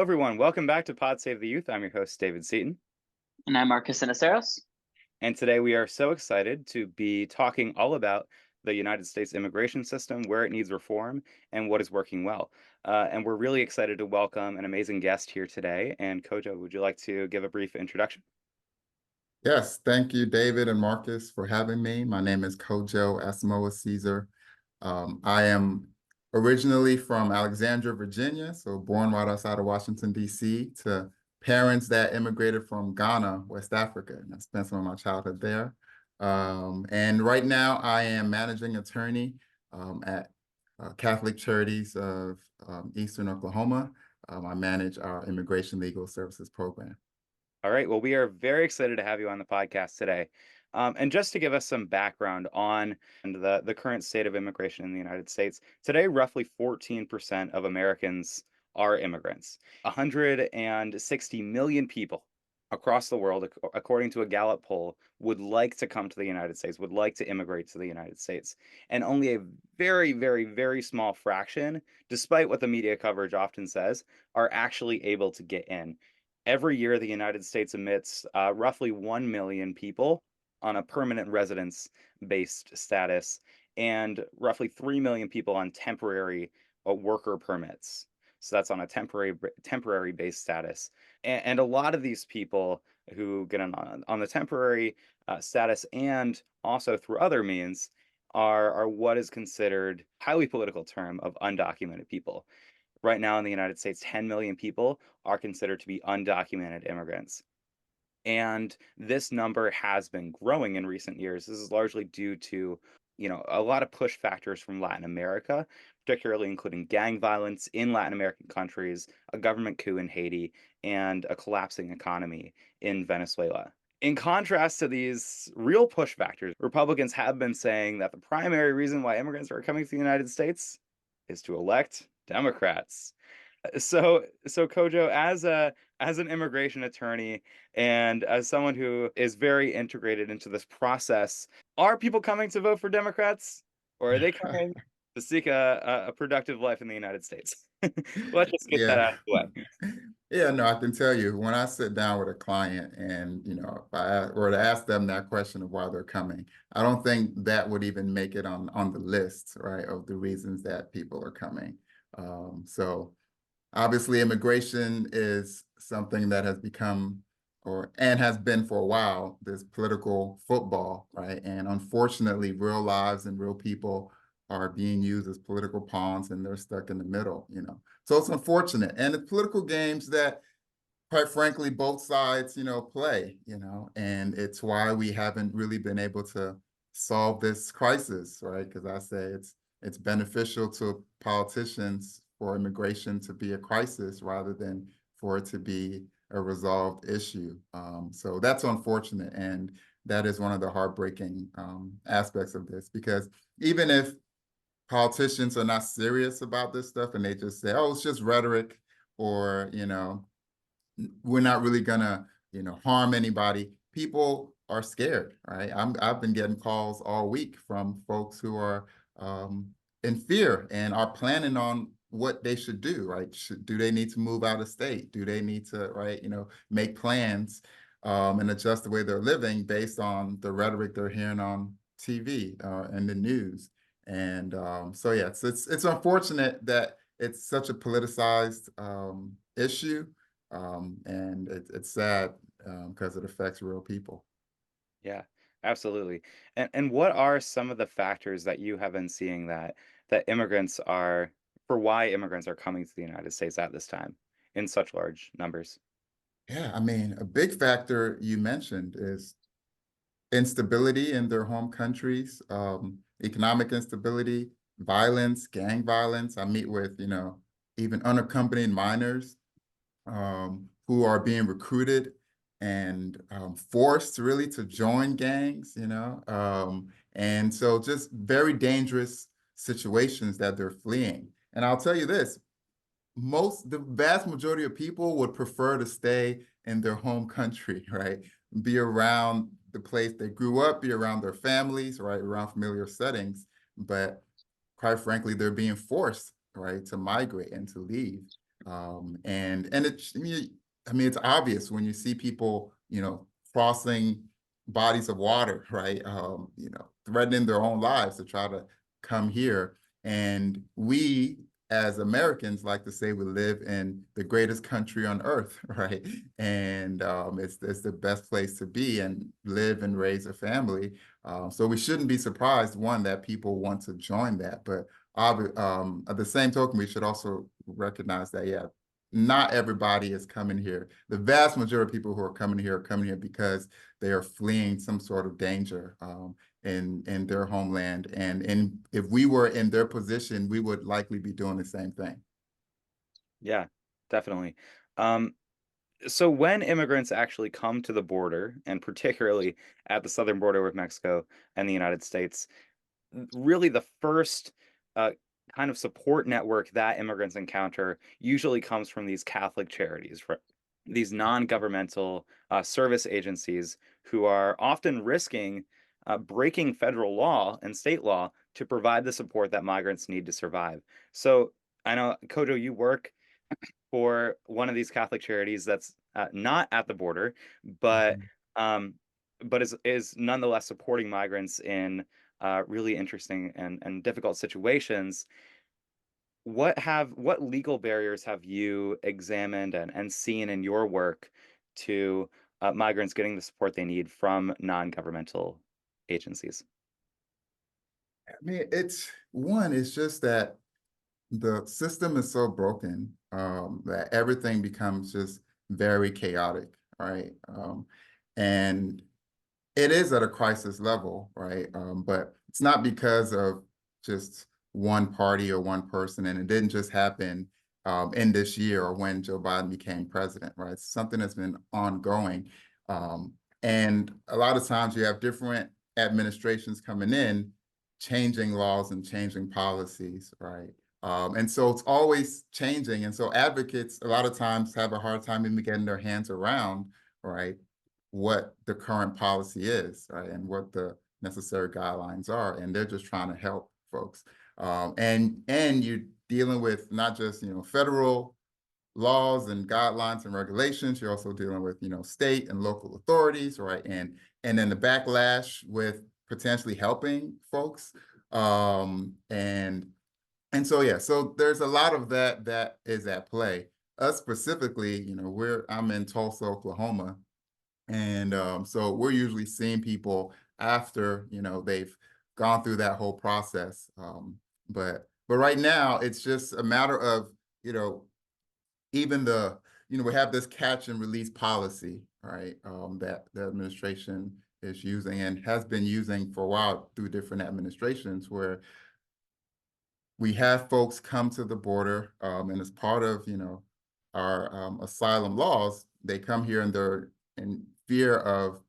everyone. Welcome back to Pod Save the Youth. I'm your host, David Seaton. And I'm Markus. And today we are so excited to be talking all about the United States immigration system, where it needs reform, and what is working well. And we're really excited to welcome an amazing guest here today. And Kojo, would you like to give a brief introduction? Yes, thank you, David and Marcus, for having me. My name is Kojo Asamoa-Caesar. I am originally from Alexandria, Virginia, so born right outside of Washington, D.C., to parents that immigrated from Ghana, West Africa, and I spent some of my childhood there. And right now, I am managing attorney at Catholic Charities of Eastern Oklahoma. I manage our immigration legal services program. All right. Well, we are very excited to have you on the podcast today. And just to give us some background on the current state of immigration in the United States, today, roughly 14% of Americans are immigrants. 160 million people across the world, according to a Gallup poll, would like to come to the United States, would like to immigrate to the United States. And only a very, very, very small fraction, despite what the media coverage often says, are actually able to get in. Every year, the United States emits roughly 1 million people on a permanent residence-based status and roughly 3 million people on temporary worker permits. So that's on a temporary based status. And a lot of these people who get on the temporary status and also through other means are what is considered highly political term of undocumented people. Right now in the United States, 10 million people are considered to be undocumented immigrants. And this number has been growing in recent years. This is largely due to, a lot of push factors from Latin America, particularly including gang violence in Latin American countries, a government coup in Haiti, and a collapsing economy in Venezuela. In contrast to these real push factors, Republicans have been saying that the primary reason why immigrants are coming to the United States is to elect Democrats. So Kojo, as an immigration attorney and as someone who is very integrated into this process, are people coming to vote for Democrats, or are they coming to seek a productive life in the United States? Let's just get that out Yeah. of the way. Yeah, no, I can tell you when I sit down with a client and, if I were to ask them that question of why they're coming, I don't think that would even make it on the list, right, of the reasons that people are coming. So obviously immigration is something that has become and has been for a while, this political football, right? And unfortunately, real lives and real people are being used as political pawns and they're stuck in the middle. So it's unfortunate. And the political games that, quite frankly, both sides, play, and it's why we haven't really been able to solve this crisis, right? Because I say it's beneficial to politicians for immigration to be a crisis rather than for it to be a resolved issue. So that's unfortunate. And that is one of the heartbreaking aspects of this, because even if politicians are not serious about this stuff and they just say, oh, it's just rhetoric, or, we're not really gonna, harm anybody, people are scared, right? I've been getting calls all week from folks who are in fear and are planning on what they should do, right? Do they need to move out of state? Do they need to, right, make plans and adjust the way they're living based on the rhetoric they're hearing on TV and the news? And so, yeah, it's unfortunate that it's such a politicized issue, and it's sad because it affects real people. Yeah, absolutely. And what are some of the factors that you have been seeing that immigrants are for why immigrants are coming to the United States at this time in such large numbers? Yeah, I mean, a big factor you mentioned is instability in their home countries, economic instability, violence, gang violence. I meet with, even unaccompanied minors who are being recruited and forced really to join gangs. And so just very dangerous situations that they're fleeing. And I'll tell you this, the vast majority of people would prefer to stay in their home country, right? Be around the place they grew up, be around their families, right? Around familiar settings. But quite frankly, they're being forced, right, to migrate and to leave. And it's, I mean, it's obvious when you see people, crossing bodies of water, right? Threatening their own lives to try to come here. And we, as Americans, like to say we live in the greatest country on earth, right? And it's the best place to be and live and raise a family. So we shouldn't be surprised, one, that people want to join that. But at the same token, we should also recognize that, yeah, not everybody is coming here. The vast majority of people who are coming here because they are fleeing some sort of danger in their homeland. And if we were in their position, we would likely be doing the same thing. Yeah, definitely. Um, so when immigrants actually come to the border, and particularly at the southern border with Mexico and the United States, really the first uh, kind of support network that immigrants encounter usually comes from these Catholic charities, right? These non-governmental service agencies who are often risking breaking federal law and state law to provide the support that migrants need to survive. So I know, Kojo, you work for one of these Catholic charities that's not at the border, but Mhm. um, is nonetheless supporting migrants in really interesting and difficult situations. What legal barriers have you examined and seen in your work to migrants getting the support they need from non-governmental agencies? I mean, it's just that the system is so broken that everything becomes just very chaotic, right? And it is at a crisis level, right? But it's not because of just one party or one person, and it didn't just happen in this year or when Joe Biden became president, right? It's something that's been ongoing, um, and a lot of times you have different administrations coming in, changing laws and changing policies, right? And so it's always changing, and so advocates a lot of times have a hard time even getting their hands around, right, what the current policy is, right, and what the necessary guidelines are, and they're just trying to help folks. And you're dealing with not just federal laws and guidelines and regulations. You're also dealing with state and local authorities, right, and then the backlash with potentially helping folks. And so yeah, so there's a lot of that is at play. Us specifically, I'm in Tulsa, Oklahoma, and so we're usually seeing people after, they've gone through that whole process. But right now, it's just a matter of, even we have this catch and release policy, right? That the administration is using and has been using for a while through different administrations, where we have folks come to the border, and as part of, our asylum laws, they come here and they're in fear of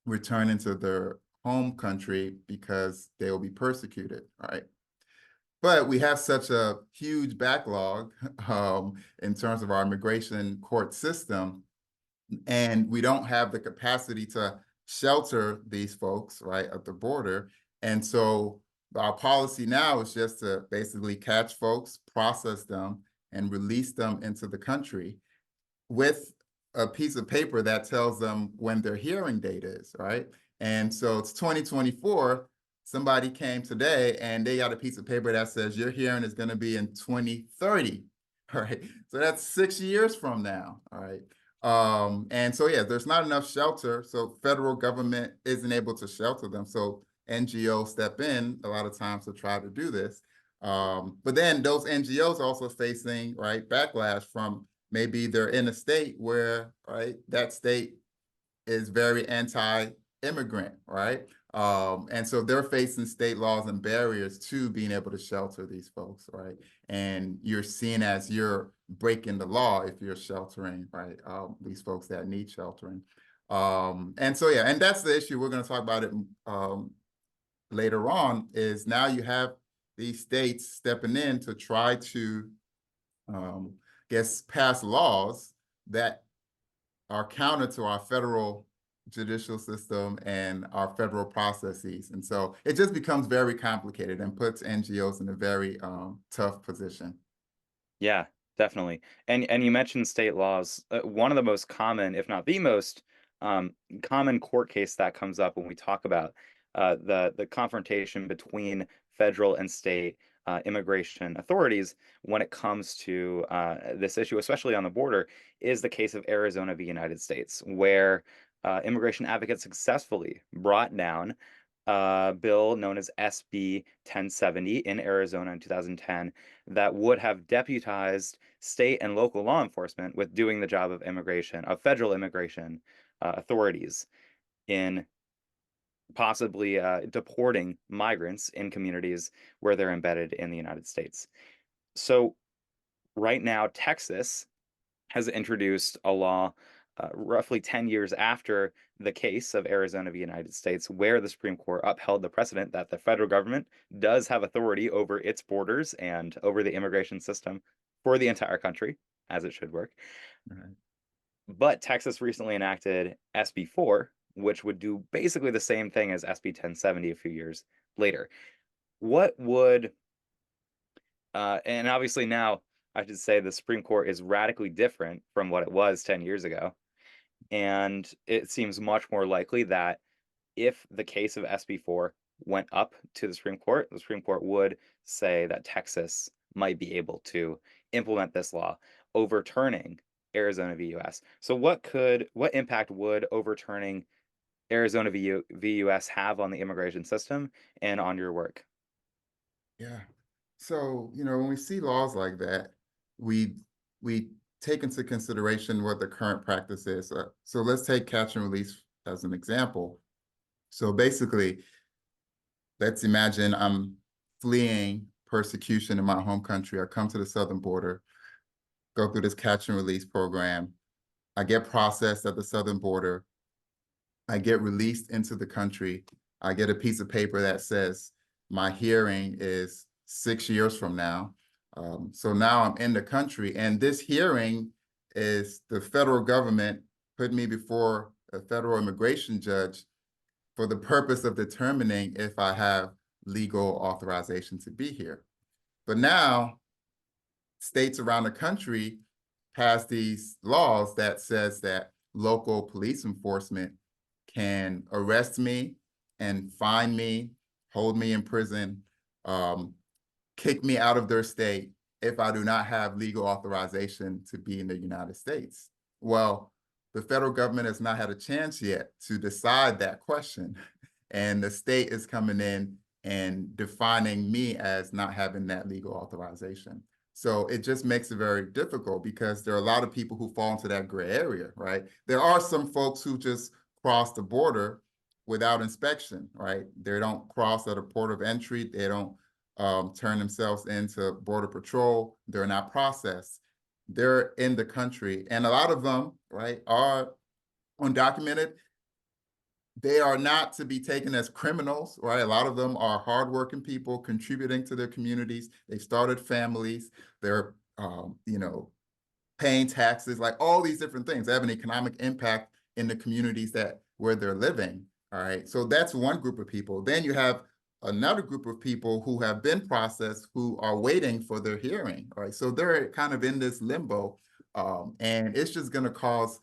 returning to their home country because they will be persecuted, right? But we have such a huge backlog in terms of our immigration court system, and we don't have the capacity to shelter these folks right at the border. And so our policy now is just to basically catch folks, process them, and release them into the country with a piece of paper that tells them when their hearing date is, right? And so it's 2024. Somebody came today and they got a piece of paper that says your hearing is going to be in 2030. All right. So that's 6 years from now. All right. And so, yeah, there's not enough shelter. So federal government isn't able to shelter them. So NGOs step in a lot of times to try to do this. But then those NGOs are also facing, right, backlash from maybe they're in a state where, right, that state is very anti-immigrant, right? And so they're facing state laws and barriers to being able to shelter these folks, right? And you're seen as you're breaking the law if you're sheltering, right, these folks that need sheltering. And so, yeah, and that's the issue. We're going to talk about it later on, is now you have these states stepping in to try to pass laws that are counter to our federal judicial system and our federal processes. And so it just becomes very complicated and puts NGOs in a very tough position. Yeah. Definitely. And you mentioned state laws. One of the most common, if not the most um, common court case that comes up when we talk about the confrontation between federal and state immigration authorities when it comes to this issue, especially on the border, is the case of Arizona v. United States, where immigration advocates successfully brought down a bill known as SB 1070 in Arizona in 2010 that would have deputized state and local law enforcement with doing the job of federal immigration authorities in possibly deporting migrants in communities where they're embedded in the United States. So right now, Texas has introduced a law roughly 10 years after the case of Arizona v. United States, where the Supreme Court upheld the precedent that the federal government does have authority over its borders and over the immigration system for the entire country, as it should work. Right. But Texas recently enacted SB 4, which would do basically the same thing as SB 1070 a few years later. What would, and obviously now I should say the Supreme Court is radically different from what it was 10 years ago. And it seems much more likely that if the case of SB4 went up to the Supreme Court would say that Texas might be able to implement this law, overturning Arizona v. US. So what impact would overturning Arizona v. US have on the immigration system and on your work? Yeah. So, when we see laws like that, we we take into consideration what the current practice is. So let's take catch and release as an example. So basically, let's imagine I'm fleeing persecution in my home country. I come to the southern border, go through this catch and release program. I get processed at the southern border. I get released into the country. I get a piece of paper that says my hearing is 6 years from now. So now I'm in the country, and this hearing is the federal government put me before a federal immigration judge for the purpose of determining if I have legal authorization to be here. But now states around the country pass these laws that says that local police enforcement can arrest me and fine me, hold me in prison, um, kick me out of their state if I do not have legal authorization to be in the United States. Well, the federal government has not had a chance yet to decide that question. And the state is coming in and defining me as not having that legal authorization. So it just makes it very difficult because there are a lot of people who fall into that gray area, right? There are some folks who just cross the border without inspection, right? They don't cross at a port of entry. They don't turn themselves into border patrol. They're not processed. They're in the country. And a lot of them, right, are undocumented. They are not to be taken as criminals, right? A lot of them are hardworking people contributing to their communities. They started families. They're, paying taxes, like all these different things. They have an economic impact in the communities that where they're living. All right. So that's one group of people. Then you have another group of people who have been processed who are waiting for their hearing. All right. So they're kind of in this limbo. And it's just going to cause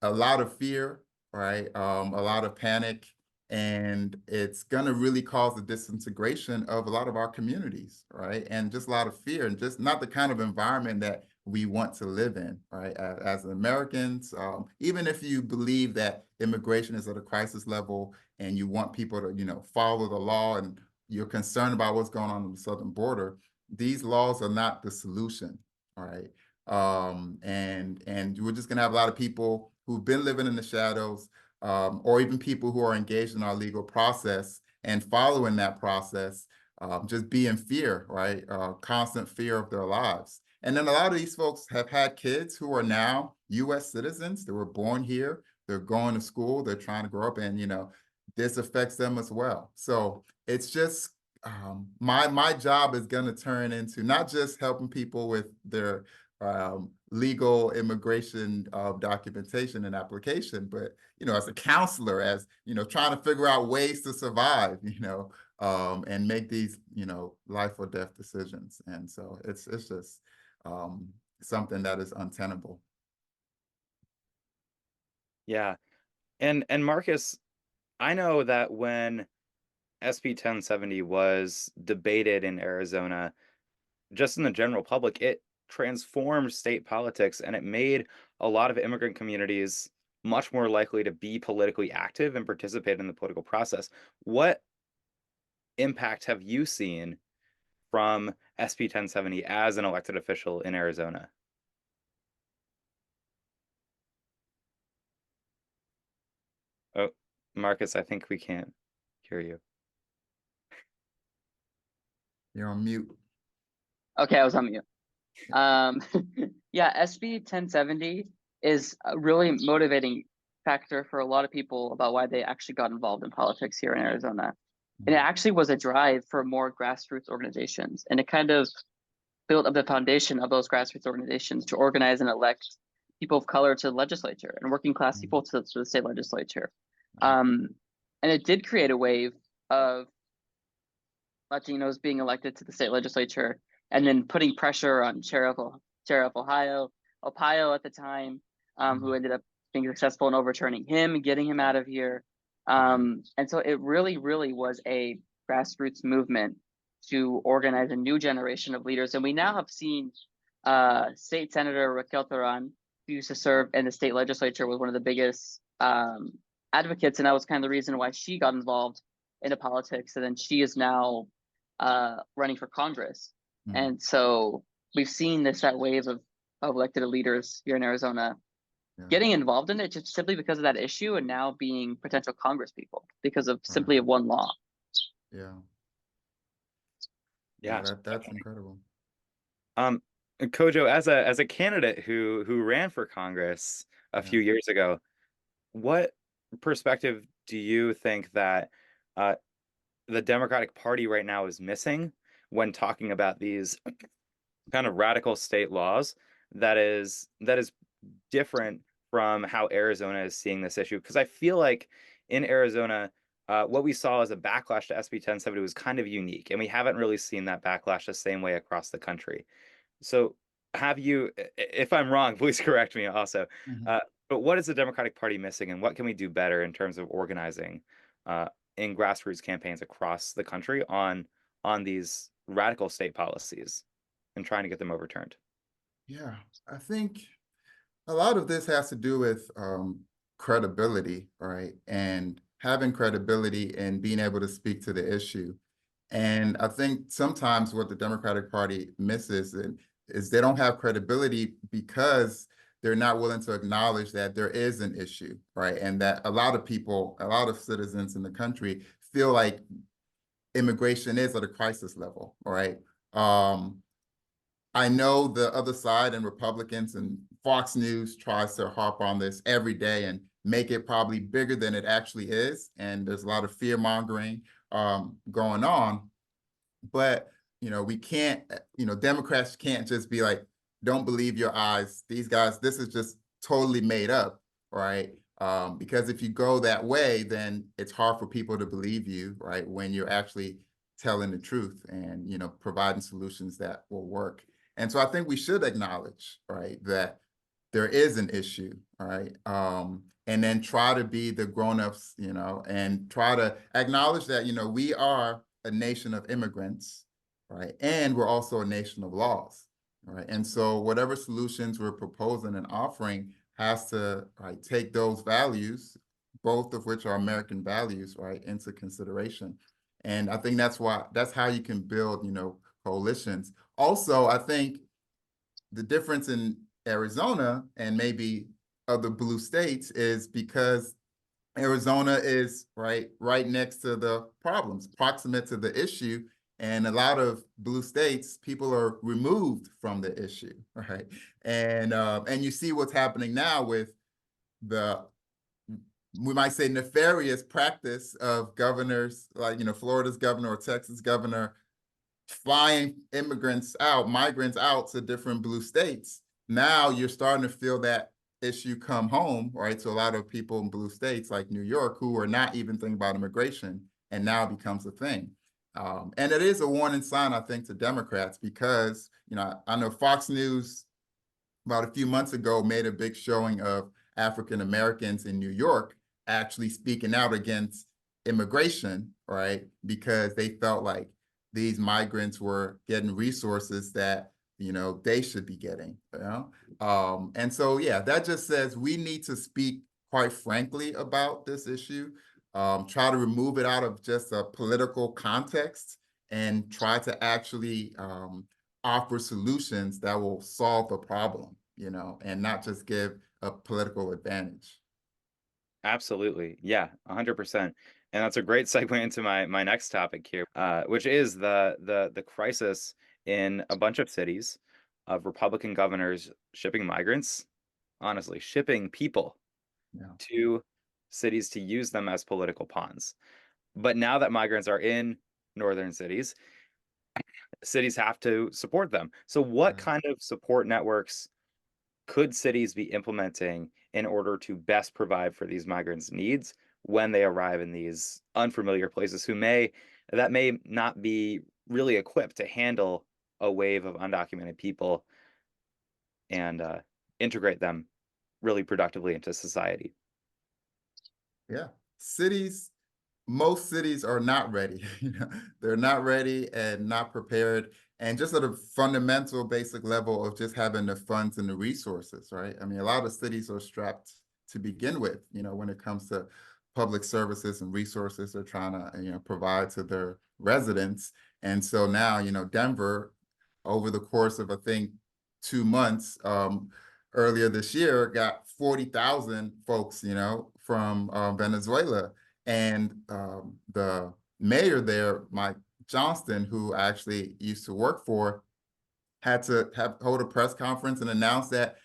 a lot of fear, right? A lot of panic, and it's going to really cause the disintegration of a lot of our communities, right? And just a lot of fear, and just not the kind of environment that we want to live in, right? As Americans, even if you believe that immigration is at a crisis level and you want people to, follow the law, and you're concerned about what's going on the southern border, these laws are not the solution, all right? And we're just gonna have a lot of people who've been living in the shadows, or even people who are engaged in our legal process and following that process, just be in fear, right? Constant fear of their lives. And then a lot of these folks have had kids who are now U.S. citizens. They were born here. They're going to school. They're trying to grow up, and this affects them as well. So it's just my job is going to turn into not just helping people with their legal immigration documentation and application, but as a counselor, as trying to figure out ways to survive, and make these life or death decisions. And so it's just something that is untenable. Yeah. And Marcus, I know that when SB 1070 was debated in Arizona, just in the general public, it transformed state politics and it made a lot of immigrant communities much more likely to be politically active and participate in the political process. What impact have you seen from SB 1070 as an elected official in Arizona? Oh, Marcus, I think we can't hear you. You're on mute. Okay, I was on mute. Um, yeah, SB 1070 is a really motivating factor for a lot of people about why they actually got involved in politics here in Arizona. And it actually was a drive for more grassroots organizations. And it kind of built up the foundation of those grassroots organizations to organize and elect people of color to the legislature and working class people to the state legislature. Um, and it did create a wave of Latinos being elected to the state legislature, and then putting pressure on chair of Ohio at the time, who ended up being successful in overturning him and getting him out of here. And so it really, really was a grassroots movement to organize a new generation of leaders. And we now have seen State Senator Raquel Turan, who used to serve in the state legislature, was one of the biggest advocates, and that was kind of the reason why she got involved into politics. And then she is now running for Congress. And so we've seen that wave of elected leaders here in Arizona getting involved in it just simply because of that issue, and now being potential Congress people because of simply of one law. Yeah, That's incredible. Kojo, as a candidate who ran for Congress a few years ago, what perspective do you think that the Democratic Party right now is missing when talking about these kind of radical state laws that is different from how Arizona is seeing this issue? Because I feel like in Arizona, what we saw as a backlash to SB 1070 was kind of unique, and we haven't really seen that backlash the same way across the country. So have you, if I'm wrong, please correct me also. But what is the Democratic Party missing, and what can we do better in terms of organizing in grassroots campaigns across the country on these radical state policies and trying to get them overturned? Yeah, I think a lot of this has to do with credibility, right? And having credibility and being able to speak to the issue. And I think sometimes what the Democratic Party misses is they don't have credibility because they're not willing to acknowledge that there is an issue, right? And that a lot of people, a lot of citizens in the country feel like immigration is at a crisis level, right? I know the other side and Republicans and Fox News tries to harp on this every day and make it probably bigger than it actually is. And there's a lot of fear mongering going on. But, we can't, Democrats can't just be like, don't believe your eyes. These guys, this is just totally made up, right? Because if you go that way, then it's hard for people to believe you, right? When you're actually telling the truth and, providing solutions that will work. And so I think we should acknowledge, right, that there is an issue, right? And then try to be the grown-ups, and try to acknowledge that, we are a nation of immigrants, right? And we're also a nation of laws, right? And so whatever solutions we're proposing and offering has to, right, take those values, both of which are American values, right, into consideration. And I think that's how you can build, coalitions. Also, I think the difference in Arizona and maybe other blue states is because Arizona is right next to the problems, proximate to the issue. And a lot of blue states, people are removed from the issue, right? And you see what's happening now with the, we might say, nefarious practice of governors like, Florida's governor or Texas governor flying migrants out to different blue states. Now you're starting to feel that issue come home, right, to a lot of people in blue states like New York who are not even thinking about immigration, and now it becomes a thing. And it is a warning sign, I think, to Democrats because, I know Fox News about a few months ago made a big showing of African Americans in New York actually speaking out against immigration, right? Because they felt like these migrants were getting resources that they should be getting. And so yeah, that just says we need to speak quite frankly about this issue. Try to remove it out of just a political context and try to actually offer solutions that will solve a problem, and not just give a political advantage. Absolutely. Yeah, 100%. And that's a great segue into my next topic here, which is the crisis in a bunch of cities of Republican governors shipping migrants, honestly, shipping people Yeah. to cities to use them as political pawns. But now that migrants are in northern cities, cities have to support them. So what Right. kind of support networks could cities be implementing in order to best provide for these migrants' needs when they arrive in these unfamiliar places that may not be really equipped to handle a wave of undocumented people and integrate them really productively into society? Yeah. Cities Most cities are not ready. They're not ready and not prepared. And just at a fundamental basic level of just having the funds and the resources, right? I mean, a lot of cities are strapped to begin with, when it comes to public services and resources they're trying to, provide to their residents. And so now, Denver, over the course of, I think, 2 months, earlier this year, got 40,000 folks, from Venezuela, and the mayor there, Mike Johnston, who I actually used to work for, had to hold a press conference and announce that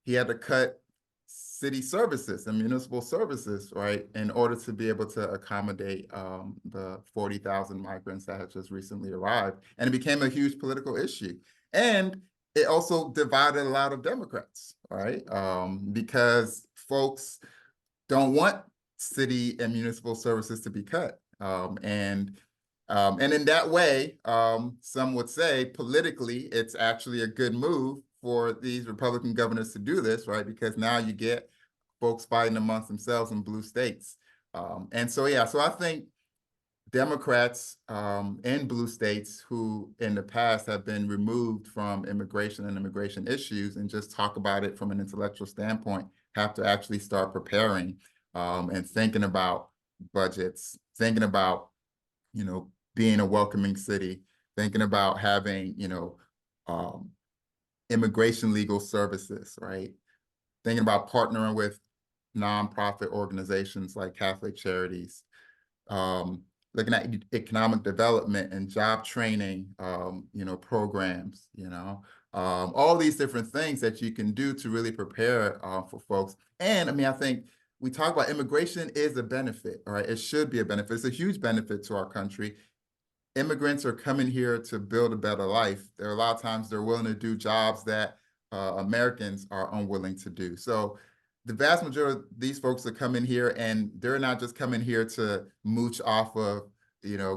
he had to cut city services and municipal services, right, in order to be able to accommodate the 40,000 migrants that had just recently arrived. And it became a huge political issue. And it also divided a lot of Democrats, right, because folks don't want city and municipal services to be cut. And in that way, some would say politically, it's actually a good move for these Republican governors to do this, right? Because now you get folks fighting amongst themselves in blue states. And so, yeah, so I think Democrats in blue states who in the past have been removed from immigration and immigration issues and just talk about it from an intellectual standpoint have to actually start preparing and thinking about budgets, thinking about, being a welcoming city, thinking about having, um, immigration legal services, right? Thinking about partnering with nonprofit organizations like Catholic Charities, um, looking at economic development and job training, programs, all these different things that you can do to really prepare for folks. And I mean, I think we talk about immigration is a benefit, all right? It should be a benefit. It's a huge benefit to our country. Immigrants are coming here to build a better life. There are a lot of times they're willing to do jobs that Americans are unwilling to do. So the vast majority of these folks are coming here and they're not just coming here to mooch off of,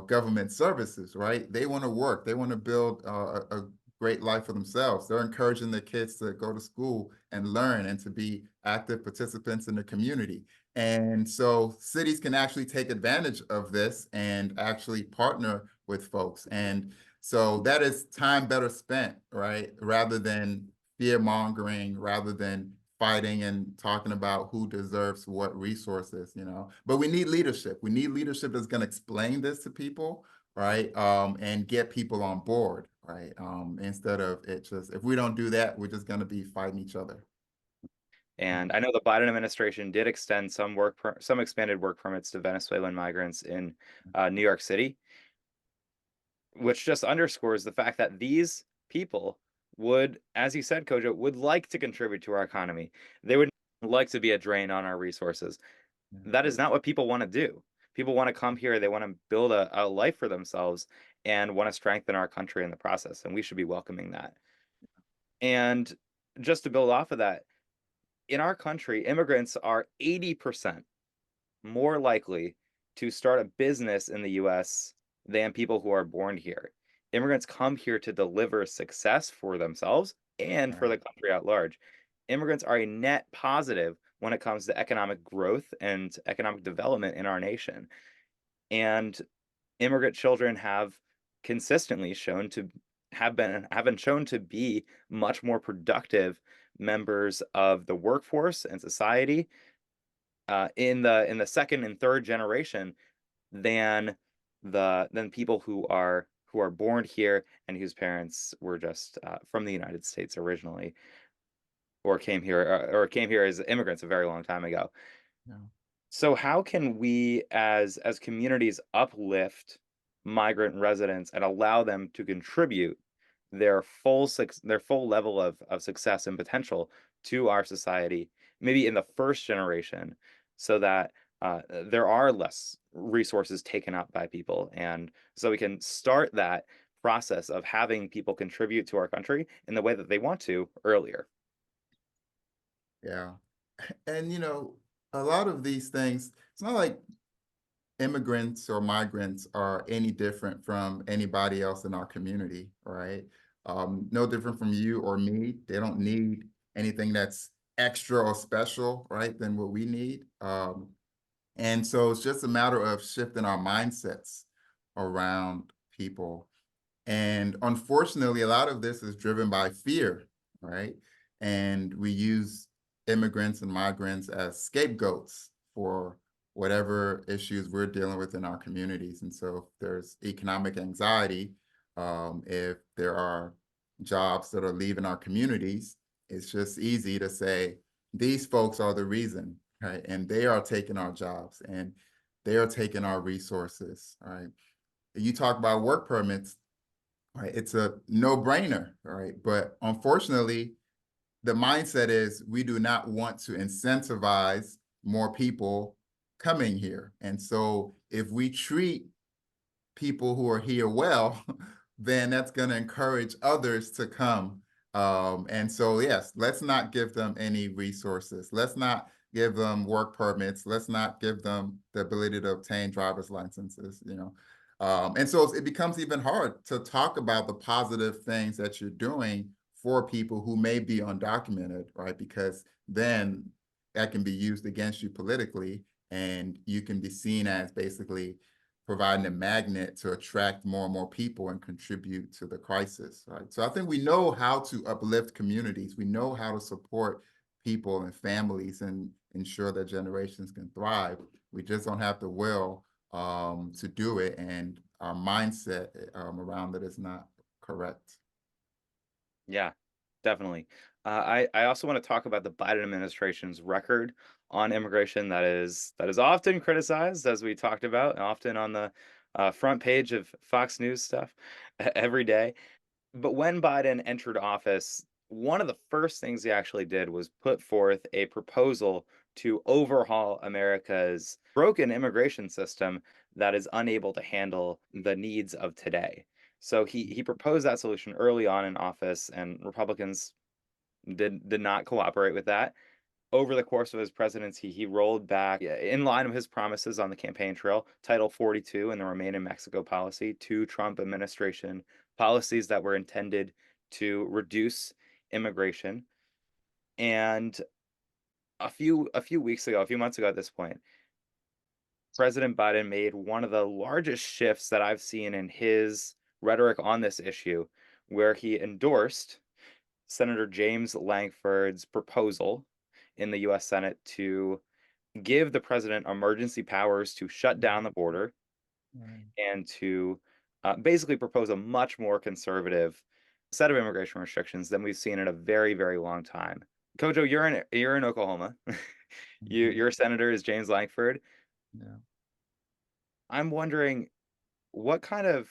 government services, right? They want to work. They want to build a great life for themselves. They're encouraging their kids to go to school and learn and to be active participants in the community. And so cities can actually take advantage of this and actually partner with folks. And so that is time better spent, right? Rather than fear mongering, rather than fighting and talking about who deserves what resources, But we need leadership. We need leadership that's going to explain this to people, right? And get people on board, right? Instead of it just, if we don't do that, we're just going to be fighting each other. And I know the Biden administration did extend some expanded work permits to Venezuelan migrants in New York City, which just underscores the fact that these people would, as you said, Kojo, would like to contribute to our economy. They would like to be a drain on our resources. That is not what people want to do. People want to come here, they want to build a life for themselves and want to strengthen our country in the process, and we should be welcoming that. And just to build off of that, in our country, immigrants are 80% more likely to start a business in the US than people who are born here. Immigrants come here to deliver success for themselves and for Right. the country at large. Immigrants are a net positive when it comes to economic growth and economic development in our nation. And immigrant children have consistently shown to have been shown to be much more productive members of the workforce and society in the second and third generation than than people who are born here and whose parents were just from the United States originally or came here as immigrants a very long time ago. Yeah. So how can we as communities uplift migrant residents and allow them to contribute their full level of success and potential to our society, maybe in the first generation, so that there are less resources taken up by people, and so we can start that process of having people contribute to our country in the way that they want to earlier. Yeah. And a lot of these things, it's not like immigrants or migrants are any different from anybody else in our community, right? No different from you or me. They don't need anything that's extra or special, right, than what we need. And so it's just a matter of shifting our mindsets around people. And unfortunately, a lot of this is driven by fear, right? And we use immigrants and migrants as scapegoats for whatever issues we're dealing with in our communities. And so if there's economic anxiety, if there are jobs that are leaving our communities, it's just easy to say, these folks are the reason, right? And they are taking our jobs and they are taking our resources, right? You talk about work permits, right? It's a no-brainer, right? But unfortunately, the mindset is we do not want to incentivize more people coming here. And so if we treat people who are here well, then that's going to encourage others to come. And so, yes, let's not give them any resources. Let's not give them work permits. Let's not give them the ability to obtain driver's licenses. And so it becomes even hard to talk about the positive things that you're doing for people who may be undocumented, right? Because then that can be used against you politically, and you can be seen as basically providing a magnet to attract more and more people and contribute to the crisis, right? So I think we know how to uplift communities. We know how to support people and families and ensure that generations can thrive. We just don't have the will to do it, and our mindset around it is not correct. Yeah, definitely. I also want to talk about the Biden administration's record on immigration that is often criticized, as we talked about, often on the front page of Fox News stuff every day. But when Biden entered office, one of the first things he actually did was put forth a proposal to overhaul America's broken immigration system that is unable to handle the needs of today. So he proposed that solution early on in office, and Republicans did not cooperate with that. Over the course of his presidency, he rolled back, in line with his promises on the campaign trail, Title 42 and the Remain in Mexico policy, two Trump administration policies that were intended to reduce immigration. And a few weeks ago, a few months ago at this point, President Biden made one of the largest shifts that I've seen in his rhetoric on this issue, where he endorsed Senator James Lankford's proposal in the US Senate to give the president emergency powers to shut down the border Right. and to basically propose a much more conservative set of immigration restrictions than we've seen in a very, very long time. Kojo, you're in Oklahoma. Mhm. Your senator is James Lankford. Yeah. I'm wondering what kind of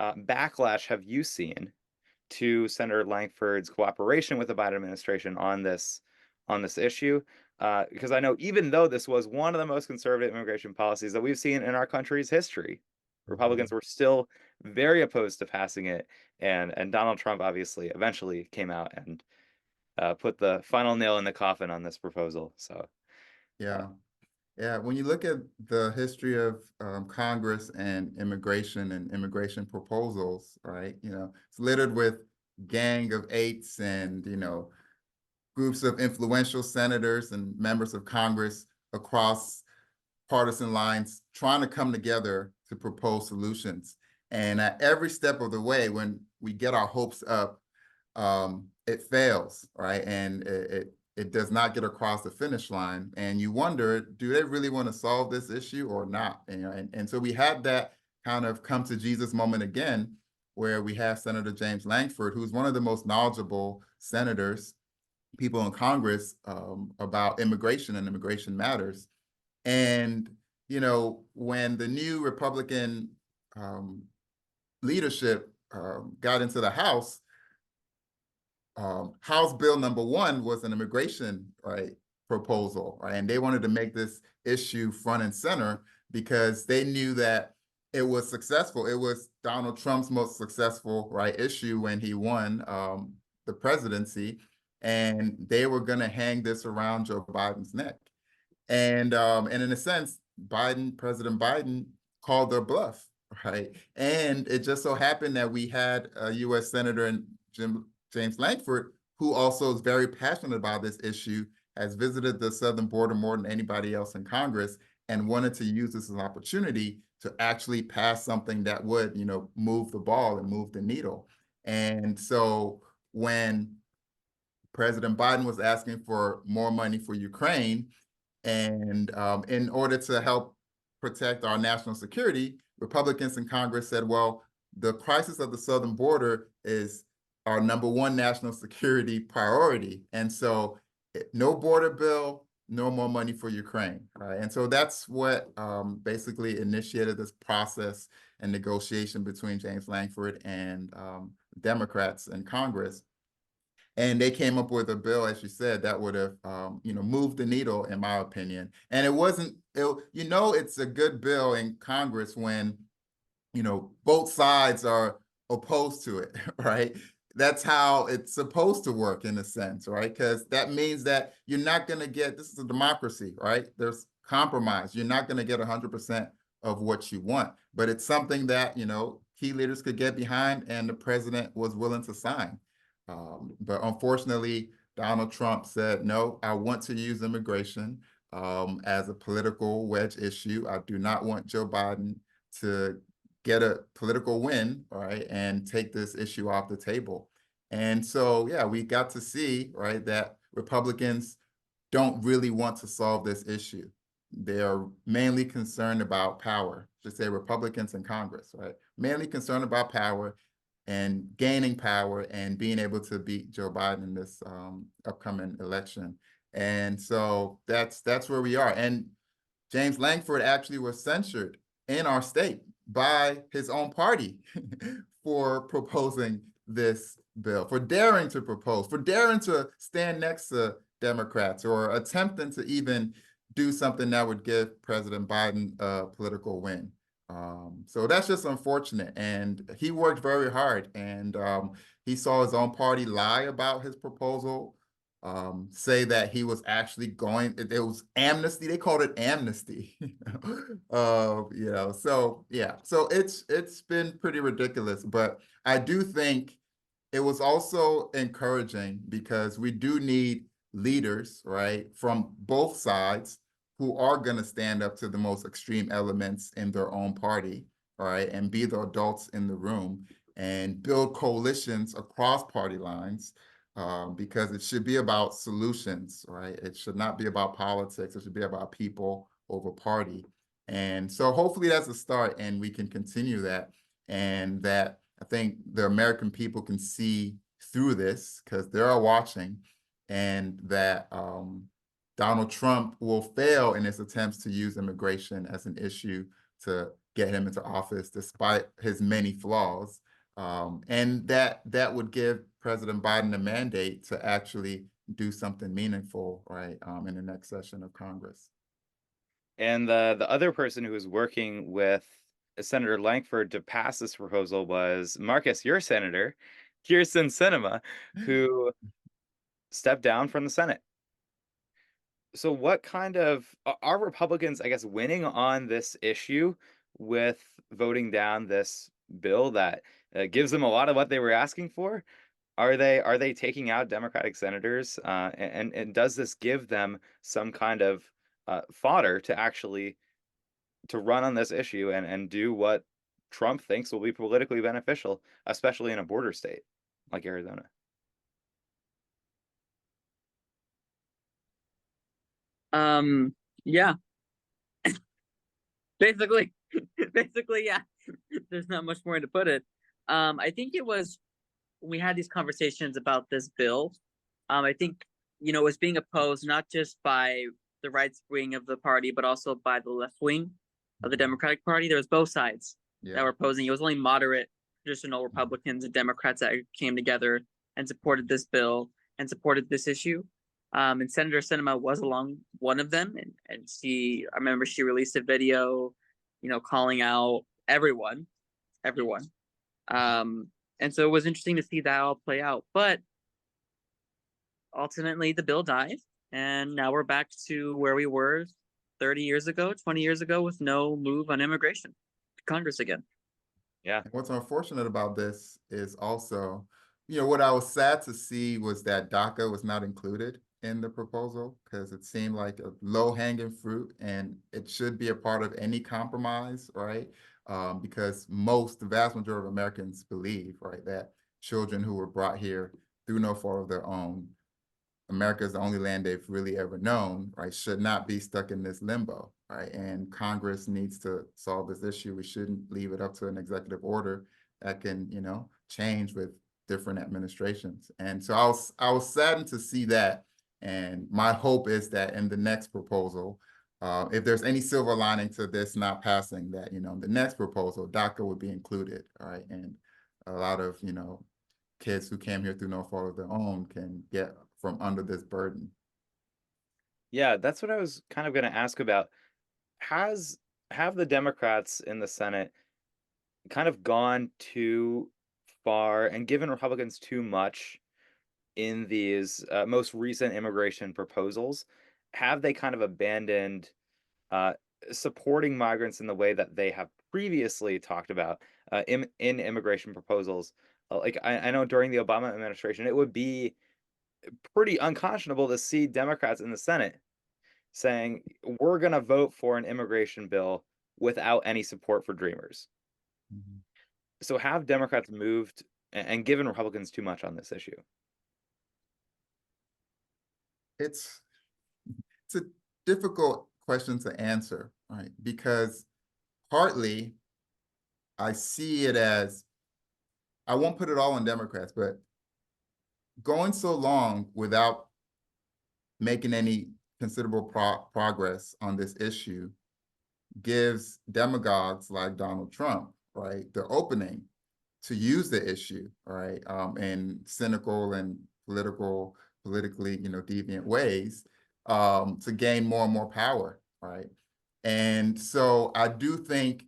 backlash have you seen to Senator Lankford's cooperation with the Biden administration on this issue? Because I know even though this was one of the most conservative immigration policies that we've seen in our country's history, Republicans Mhm. were still very opposed to passing it, and Donald Trump obviously eventually came out and put the final nail in the coffin on this proposal. So, uh, Yeah. Yeah, when you look at the history of Congress and immigration proposals, right? It's littered with gang of eights and groups of influential senators and members of Congress across partisan lines trying to come together to propose solutions. And at every step of the way, when we get our hopes up, it fails, right? And it does not get across the finish line. And you wonder, do they really want to solve this issue or not? And so we had that kind of come to Jesus moment again, where we have Senator James Lankford, who's one of the most knowledgeable senators, people in Congress, about immigration and immigration matters. And, when the new Republican leadership got into the House, House Bill number 1 was an immigration proposal, right? And they wanted to make this issue front and center because they knew that it was successful. It was Donald Trump's most successful issue when he won the presidency, and they were going to hang this around Joe Biden's neck. And in a sense, President Biden called their bluff, right? And it just so happened that we had a U.S. Senator and James Lankford, who also is very passionate about this issue, has visited the southern border more than anybody else in Congress, and wanted to use this as an opportunity to actually pass something that would, move the ball and move the needle. And so when President Biden was asking for more money for Ukraine, and in order to help protect our national security, Republicans in Congress said, well, the crisis of the southern border is our number 1 national security priority. And so no border bill, no more money for Ukraine. Right? And so that's what basically initiated this process and negotiation between James Lankford and Democrats in Congress. And they came up with a bill, as you said, that would have, moved the needle, in my opinion. And it wasn't, it's a good bill in Congress when, both sides are opposed to it, right? That's how it's supposed to work in a sense, right? Because that means that you're not going to get, this is a democracy, right? There's compromise. You're not going to get 100% of what you want, but it's something that, key leaders could get behind, and the president was willing to sign. But unfortunately, Donald Trump said, no, I want to use immigration as a political wedge issue. I do not want Joe Biden to get a political win, right, and take this issue off the table. And so, yeah, we got to see, right, that Republicans don't really want to solve this issue. They're mainly concerned about power, just say Republicans in Congress, right? Mainly concerned about power and gaining power and being able to beat Joe Biden in this upcoming election. And so that's where we are. And James Lankford actually was censured in our state by his own party for proposing this bill, for daring to propose, for daring to stand next to Democrats, or attempting to even do something that would give President Biden a political win. So that's just unfortunate. And he worked very hard, and he saw his own party lie about his proposal, say that he was actually going, it was amnesty. They called it amnesty. So yeah, so it's been pretty ridiculous, but I do think it was also encouraging because we do need leaders, right, from both sides who are going to stand up to the most extreme elements in their own party, right, and be the adults in the room and build coalitions across party lines, because it should be about solutions, right? It should not be about politics. It should be about people over party. And so hopefully that's a start, and we can continue that, and that I think the American people can see through this because they are watching, and that Donald Trump will fail in his attempts to use immigration as an issue to get him into office, despite his many flaws. And that would give President Biden a mandate to actually do something meaningful, right, in the next session of Congress. And the other person who was working with Senator Lankford to pass this proposal was Markus, your senator, Kirsten Sinema, who stepped down from the Senate. So what kind of are Republicans, I guess, winning on this issue with voting down this bill that gives them a lot of what they were asking for? Are they taking out Democratic senators? And does this give them some kind of fodder to actually to run on this issue and do what Trump thinks will be politically beneficial, especially in a border state like Arizona? Yeah, basically, basically, yeah. There's not much more to put it. I think it was when we had these conversations about this bill. I think it was being opposed not just by the right wing of the party, but also by the left wing of the Democratic Party. There was both sides that Yeah. were opposing. It was only moderate, traditional Republicans and Democrats that came together and supported this bill and supported this issue. And Senator Sinema was along one of them, and I remember she released a video, calling out everyone. Um, and so it was interesting to see that all play out. But ultimately, the bill died, and now we're back to where we were 30 years ago, 20 years ago, with no move on immigration to Congress again. Yeah. And what's unfortunate about this is also, what I was sad to see was that DACA was not included in the proposal because it seemed like a low-hanging fruit and it should be a part of any compromise, right? Because the vast majority of Americans believe, right, that children who were brought here through no fault of their own, America is the only land they've really ever known, right, should not be stuck in this limbo, right? And Congress needs to solve this issue. We shouldn't leave it up to an executive order that can, change with different administrations. And so I was saddened to see that. And my hope is that in the next proposal, if there's any silver lining to this not passing, that, the next proposal, DACA would be included, all right? And a lot of, kids who came here through no fault of their own can get from under this burden. Yeah, that's what I was kind of going to ask about. Has have the Democrats in the Senate kind of gone too far and given Republicans too much in these most recent immigration proposals? Have they kind of abandoned uh, supporting migrants in the way that they have previously talked about in immigration proposals? Like I know during the Obama administration, it would be pretty unconscionable to see Democrats in the Senate saying, we're going to vote for an immigration bill without any support for Dreamers. Mhm. So have Democrats moved and given Republicans too much on this issue? It's it's a difficult question to answer, right? Because partly I see it as, I won't put it all on Democrats, but going so long without making any considerable progress on this issue gives demagogues like Donald Trump, right, the opening to use the issue, right, in cynical and politically, deviant ways, to gain more and more power, right? And so I do think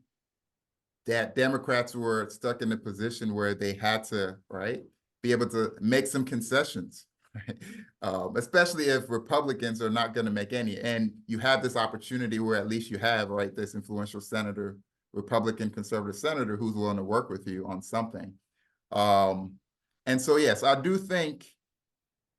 that Democrats were stuck in a position where they had to, right, be able to make some concessions, right? Especially if Republicans are not going to make any. And you have this opportunity where at least you have, right, this influential senator, Republican conservative senator who's willing to work with you on something. Um, and so, yes, I do think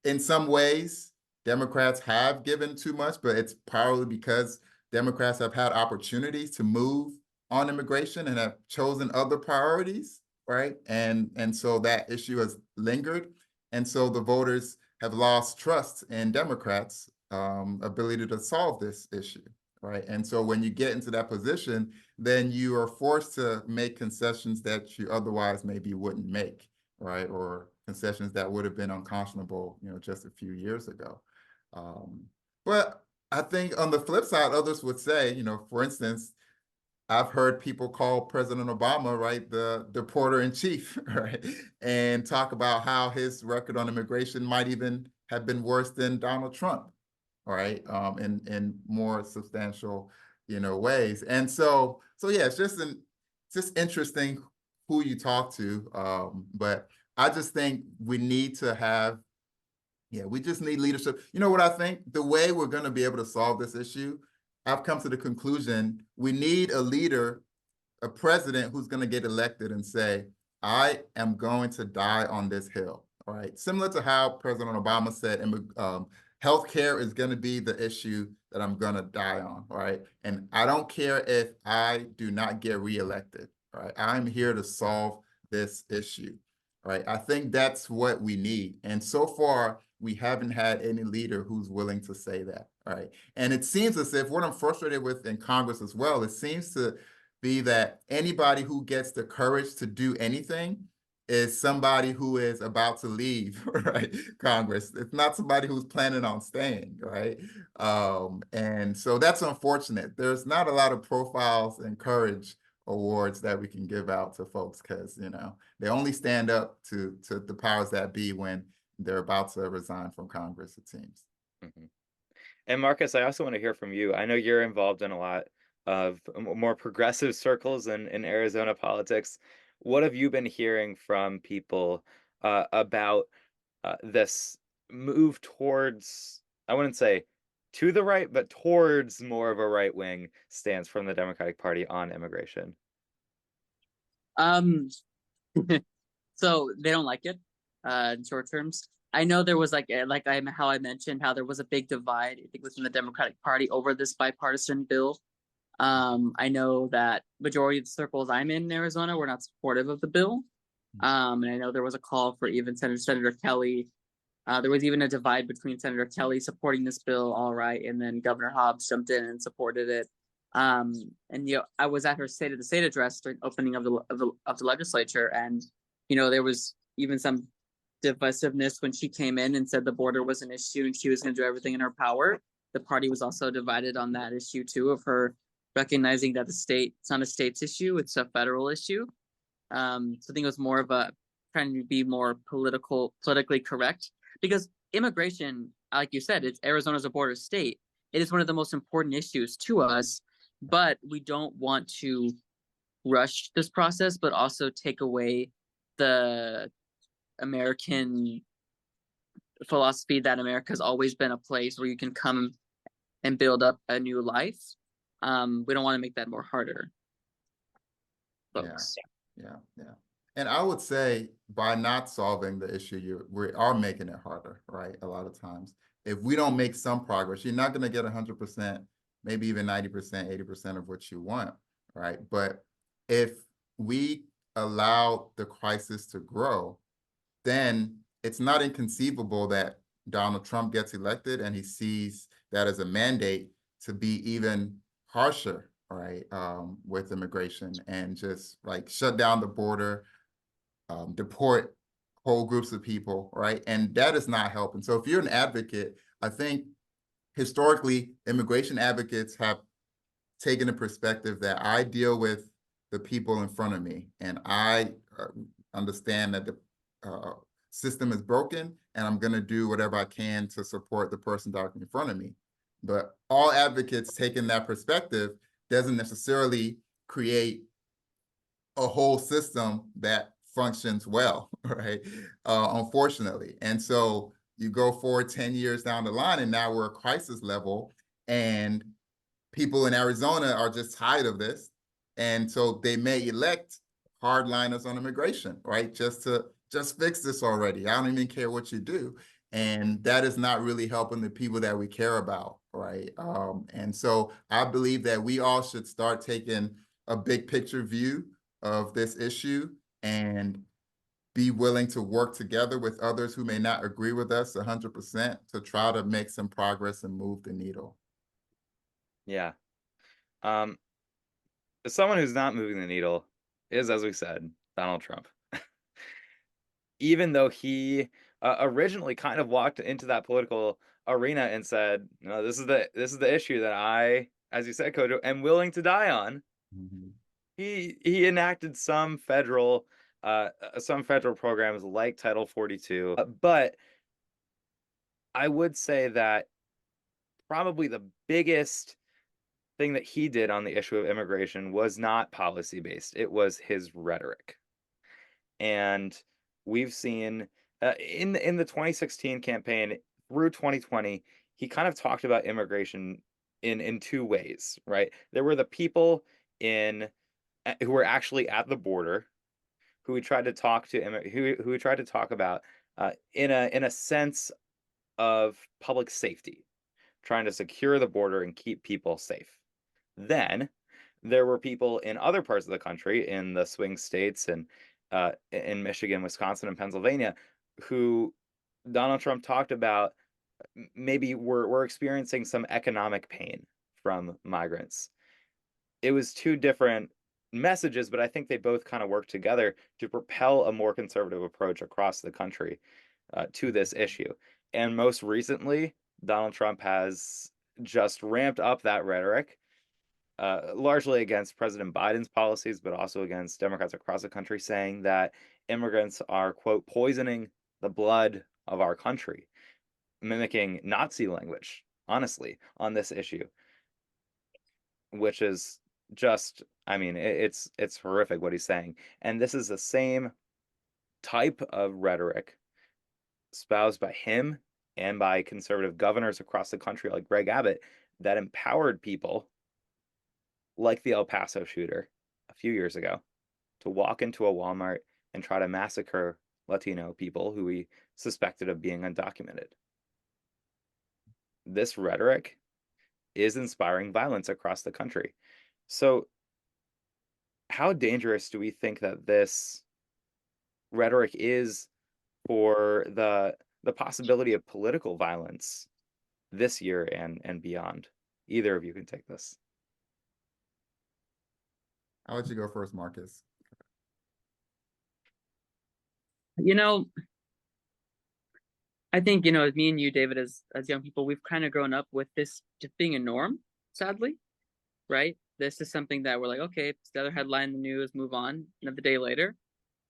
in some ways Democrats have given too much, but it's probably because Democrats have had opportunities to move on immigration and have chosen other priorities, right? And so that issue has lingered. And so the voters have lost trust in Democrats' ability to solve this issue, right? And so when you get into that position, then you are forced to make concessions that you otherwise maybe wouldn't make, right? Or concessions that would have been unconscionable, just a few years ago. Um, but I think on the flip side, others would say, for instance, I've heard people call President Obama, right, the deporter in chief, right, and talk about how his record on immigration might even have been worse than Donald Trump, right, in more substantial, ways. And so yeah, it's just interesting who you talk to, but I just think we need to have Yeah, we just need leadership. You know what I think? The way we're going to be able to solve this issue, I've come to the conclusion we need a leader, a president who's going to get elected and say, I am going to die on this hill. All right. Similar to how President Obama said, healthcare is going to be the issue that I'm going to die on. All right. And I don't care if I do not get reelected. All right. I'm here to solve this issue. All right. I think that's what we need. And so far, we haven't had any leader who's willing to say that. All right. And it seems as if what I'm frustrated with in Congress as well, it seems to be that anybody who gets the courage to do anything is somebody who is about to leave, right? Congress. It's not somebody who's planning on staying, right? And so that's unfortunate. There's not a lot of profiles and courage awards that we can give out to folks because, you know, they only stand up to the powers that be when they're about to resign from Congress, it seems. Mhm. And Marcus, I also want to hear from you. I know you're involved in a lot of more progressive circles in Arizona politics. What have you been hearing from people about this move towards, I wouldn't say to the right, but towards more of a right wing stance from the Democratic Party on immigration? Um, so they don't like it, in short terms. I know there was how I mentioned how there was a big divide, I think, within the Democratic Party over this bipartisan bill. I know that majority of the circles I'm in Arizona were not supportive of the bill. And I know there was a call for even Senator Kelly. There was even a divide between Senator Kelly supporting this bill, all right, and then Governor Hobbs jumped in and supported it. Um, and I was at her State of the State address during opening of the legislature, and there was even some divisiveness when she came in and said the border was an issue and she was going to do everything in her power. The party was also divided on that issue too, of her recognizing that it's not a state's issue, it's a federal issue. So I think it was more of a trying to be more politically correct, because immigration, like you said, it's Arizona's a border state. It is one of the most important issues to us, but we don't want to rush this process, but also take away the American philosophy that America's always been a place where you can come and build up a new life. We don't want to make that more harder, folks. Yeah. And I would say by not solving the issue, we are making it harder, right? A lot of times, if we don't make some progress, you're not going to get 100%, maybe even 90%, 80% of what you want, right? But if we allow the crisis to grow, then it's not inconceivable that Donald Trump gets elected and he sees that as a mandate to be even harsher, right, with immigration and just like shut down the border, deport whole groups of people, right? And that is not helping. So if you're an advocate, I think historically, immigration advocates have taken a perspective that I deal with the people in front of me, and I understand that the system is broken, and I'm going to do whatever I can to support the person directly in front of me. But all advocates taking that perspective doesn't necessarily create a whole system that functions well, right? Unfortunately. And so you go forward 10 years down the line, and now we're at crisis level, and people in Arizona are just tired of this. And so they may elect hardliners on immigration, right? Just fix this already. I don't even care what you do. And that is not really helping the people that we care about, right? And so I believe that we all should start taking a big picture view of this issue and be willing to work together with others who may not agree with us 100% to try to make some progress and move the needle. Yeah. Um, Someone who's not moving the needle is, as we said, Donald Trump. Even though he originally kind of walked into that political arena and said, "No, this is the issue that I, as you said, Kojo, am willing to die on." Mm-hmm. He enacted some federal programs like Title 42, but I would say that probably the biggest thing that he did on the issue of immigration was not policy based. It was his rhetoric. And we've seen In the 2016 campaign through 2020, he kind of talked about immigration in two ways, right? There were the people in who were actually at the border who he tried to talk to who he tried to talk about in a sense of public safety, trying to secure the border and keep people safe. Then there were people in other parts of the country, in the swing states and in Michigan, Wisconsin, and Pennsylvania, who Donald Trump talked about maybe we're experiencing some economic pain from migrants. It was two different messages, but I think they both kind of work together to propel a more conservative approach across the country to this issue. And most recently, Donald Trump has just ramped up that rhetoric, largely against President Biden's policies, but also against Democrats across the country, saying that immigrants are, quote, poisoning the blood of our country, mimicking Nazi language, honestly, on this issue, which is just, I mean, it's horrific what he's saying. And this is the same type of rhetoric espoused by him and by conservative governors across the country like Greg Abbott that empowered people like the El Paso shooter a few years ago to walk into a Walmart and try to massacre Latino people who we suspected of being undocumented. This rhetoric is inspiring violence across the country. So, how dangerous do we think that this rhetoric is for the possibility of political violence this year and beyond? Either of you can take this. I'll let you go first, Marcus. You know, I think, me and you, David, as young people, we've kind of grown up with this just being a norm, sadly, right? This is something that we're like, okay, it's the other headline in the news, move on, another day later.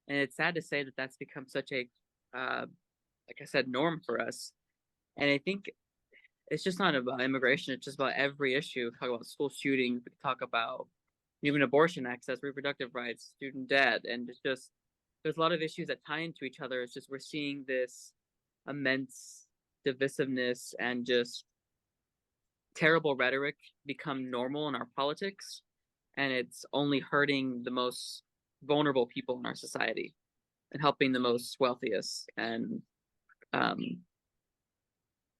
And it's sad to say that that's become such a, like I said, norm for us. And I think it's just not about immigration, it's just about every issue. We talk about school shootings, we talk about even abortion access, reproductive rights, student debt, and it's just, there's a lot of issues that tie into each other. It's just we're seeing this immense divisiveness and just terrible rhetoric become normal in our politics, and it's only hurting the most vulnerable people in our society and helping the most wealthiest and um,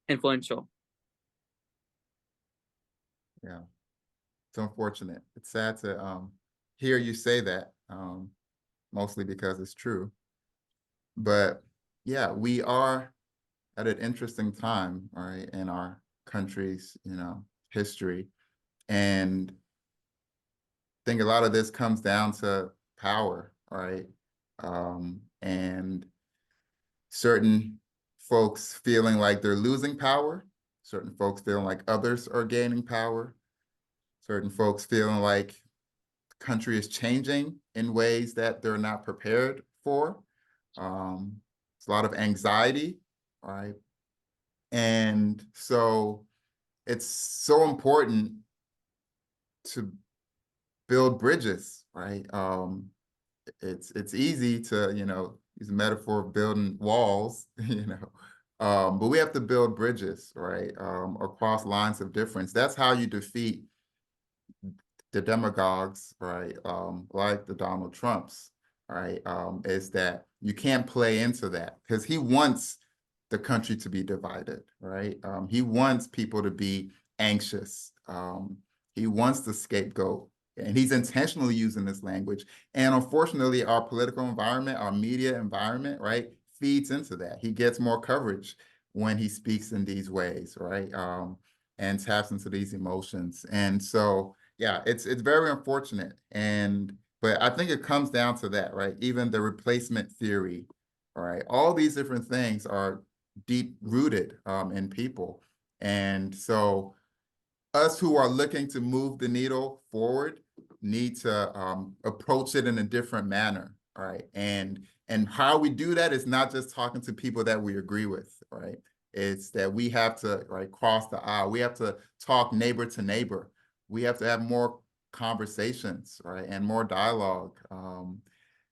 influential. Yeah, it's unfortunate. It's sad to hear you say that, mostly because it's true. But yeah, we are at an interesting time, right, in our country's, history. And I think a lot of this comes down to power, right? And certain folks feeling like they're losing power, certain folks feeling like others are gaining power, certain folks feeling like the country is changing in ways that they're not prepared for. It's a lot of anxiety, right? And so it's so important to build bridges, right? It's easy to, use a metaphor of building walls, but we have to build bridges, right? Across lines of difference. That's how you defeat the demagogues, right? Like the Donald Trumps, right? Is that you can't play into that because he wants the country to be divided, right? He wants people to be anxious. He wants the scapegoat, and he's intentionally using this language. And unfortunately, our political environment, our media environment, right, feeds into that. He gets more coverage when he speaks in these ways, right? And taps into these emotions. And so, yeah, it's very unfortunate. But I think it comes down to that, right? Even the replacement theory, right? All these different things are deep rooted in people. And so us who are looking to move the needle forward need to approach it in a different manner, right? And how we do that is not just talking to people that we agree with, right? It's that we have to, right, cross the aisle. We have to talk neighbor to neighbor. We have to have more conversations, right, and more dialogue.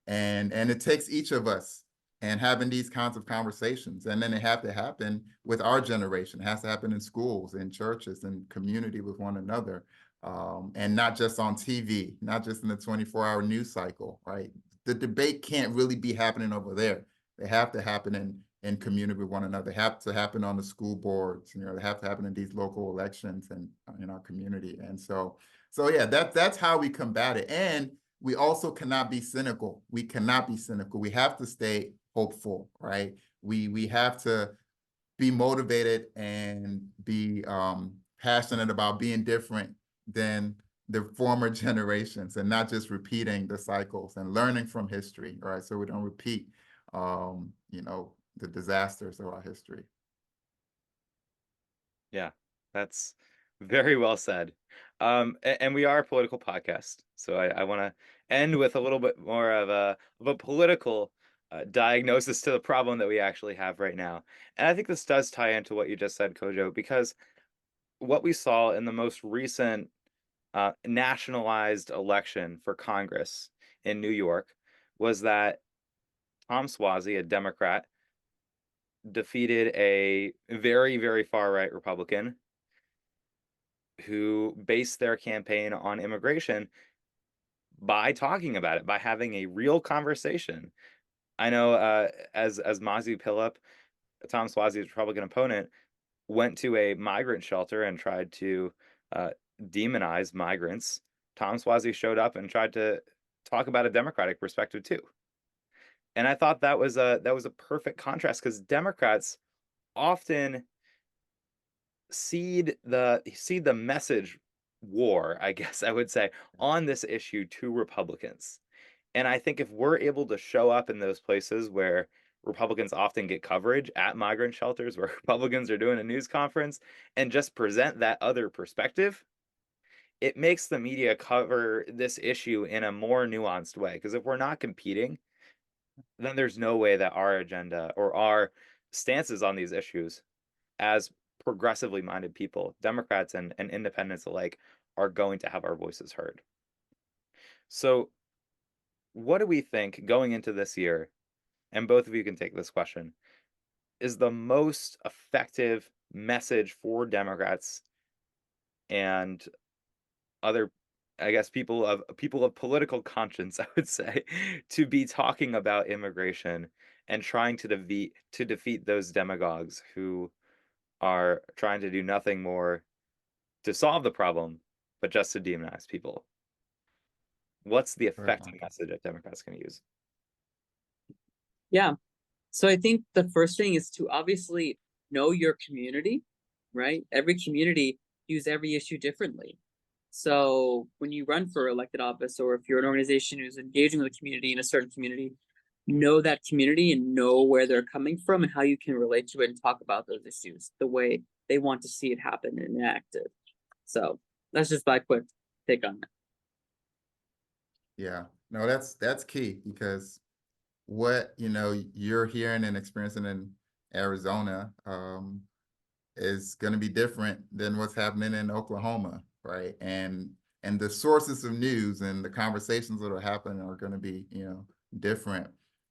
And it takes each of us and having these kinds of conversations. And then they have to happen with our generation. It has to happen in schools, in churches, in community with one another. And not just on TV, not just in the 24-hour news cycle, right? The debate can't really be happening over there. They have to happen in community with one another. They have to happen on the school boards. They have to happen in these local elections and in our community. And so yeah, that's how we combat it. And we also cannot be cynical. We cannot be cynical. We have to stay hopeful, right? We have to be motivated and be passionate about being different than the former generations, and not just repeating the cycles, and learning from history, right? So we don't repeat, the disasters of our history. Yeah, that's very well said. And we are a political podcast, so I want to end with a little bit more of a political diagnosis to the problem that we actually have right now. And I think this does tie into what you just said, Kojo, because what we saw in the most recent nationalized election for Congress in New York was that Tom Suozzi, a Democrat, defeated a very, very far right Republican who based their campaign on immigration by talking about it, by having a real conversation. I know as Mazi Pilip, Tom Suozzi's Republican opponent, went to a migrant shelter and tried to uh, demonize migrants. Tom Suozzi showed up and tried to talk about a Democratic perspective too. And I thought that was a perfect contrast because Democrats often seed the message war, I guess I would say, on this issue to Republicans. And I think if we're able to show up in those places where Republicans often get coverage at migrant shelters, where Republicans are doing a news conference, and just present that other perspective, it makes the media cover this issue in a more nuanced way. Because if we're not competing, then there's no way that our agenda or our stances on these issues as progressively minded people, Democrats and independents alike, are going to have our voices heard. So, what do we think going into this year, and both of you can take this question, is the most effective message for Democrats and other, I guess, people of political conscience, I would say, to be talking about immigration and trying to defeat those demagogues who are trying to do nothing more to solve the problem, but just to demonize people? What's the Right, effective Marcus. message that Democrats can use? Yeah. So I think the first thing is to obviously know your community, right? Every community views every issue differently. So when you run for elected office, or if you're an organization who's engaging with the community in a certain community, know that community and know where they're coming from and how you can relate to it and talk about those issues the way they want to see it happen and enacted. So that's just my quick take on that. Yeah, no, that's key, because what you're hearing and experiencing in Arizona is going to be different than what's happening in Oklahoma, right? And the sources of news and the conversations that are happening are going to be different.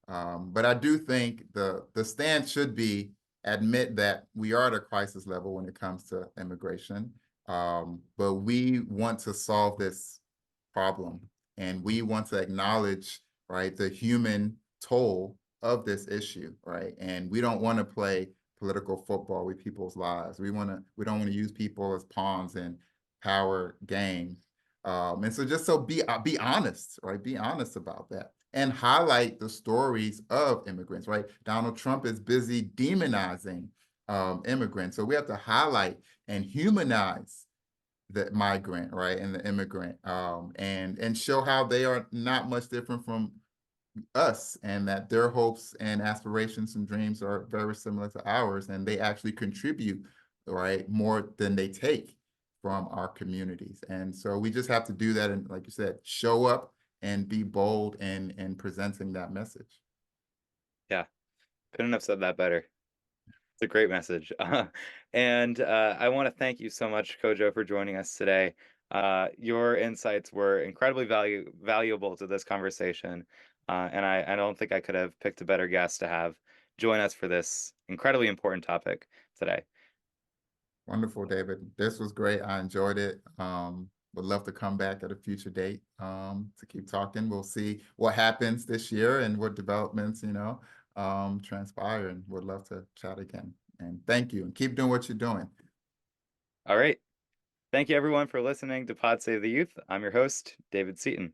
But I do think the stance should be admit that we are at a crisis level when it comes to immigration, but we want to solve this problem, and we want to acknowledge, right, the human toll of this issue, right? And we don't want to play political football with people's lives. We don't want to use people as pawns in power games. And so just be honest, right? Be honest about that, and highlight the stories of immigrants, right? Donald Trump is busy demonizing immigrants, so we have to highlight and humanize the migrant, right, and the immigrant, and show how they are not much different from us, and that their hopes and aspirations and dreams are very similar to ours, and they actually contribute, right, more than they take from our communities. And so we just have to do that, and like you said, show up and be bold in presenting that message. Yeah, couldn't have said that better. It's a great message. And I want to thank you so much, Kojo, for joining us today. Your insights were incredibly valuable to this conversation. And I don't think I could have picked a better guest to have join us for this incredibly important topic today. Wonderful, David. This was great. I enjoyed it. Would love to come back at a future date to keep talking. We'll see what happens this year and what developments, transpire, and would love to chat again. And thank you, and keep doing what you're doing. All right. Thank you, everyone, for listening to Pod Save the Youth. I'm your host, David Seaton.